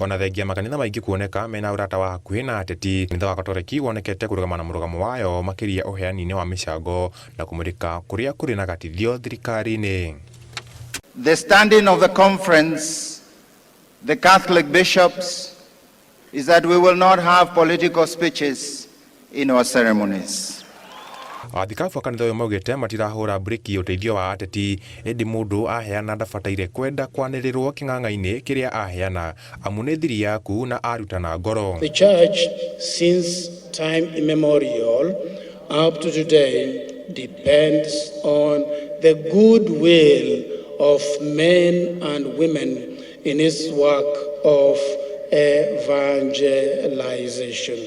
Ona thengia makanitha maingĩ kuoneka mena urata wa hakuhĩ na ateti, kanitha wa gatoreki wonekete kũrũgama na mũrũgamo wayo makĩria ũheani-inĩ wa mĩcango na kũmũrĩka kũrĩa kũrĩ na gatithio thirikari-inĩ. The standing of the conference, the Catholic bishops, is that we will not have political speeches in our ceremonies. Athikabu kanitha ũyũ maugĩte matirahũra breki ũteithio wa ateti, ĩndĩ mũndũ aheana ndabataire kwenda kwanĩrĩrwo kĩng'ang'a-inĩ kĩrĩa aheana amu nĩ thiri yaku na aruta na ngoro. The church since time immemorial up to today depends on the goodwill of men and women in its work of evangelization.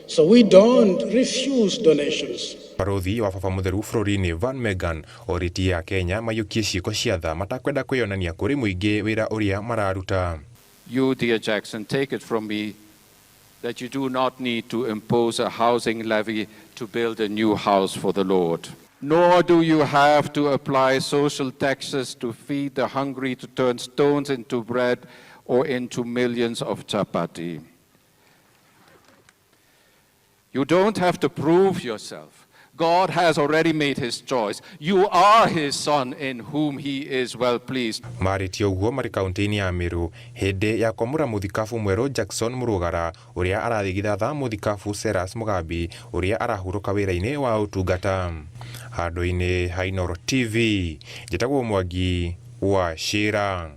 So we don't refuse donations. Barothi wa baba mũtheru bũrũri-inĩ Van Megan orĩtie ya Kenya mayũkie ciĩko cia tha matakwenda kwĩyonania kũrĩ mũingĩ wĩra ũrĩa mararuta. You, dear Jackson, take it from me that you do not need to impose a housing levy to build a new house for the Lord. Nor do you have to apply social taxes to feed the hungry, to turn stones into bread or into millions of chapati. You don't have to prove yourself. God has already made his choice. You are his son in whom he is well pleased. Marĩtie ũguo marĩ kaunti-inĩ ya Meru hĩndĩ ya kwamũra mũthikabu mwerũ Jackson Mũrũgara ũrĩa arathigithatha mũthikabu Seras Mũgambi ũrĩa arahurũka wĩra-inĩ wa ũtungata. Handũ-inĩ ha NGORO TV, njĩtagwo Mwangi wa Shira.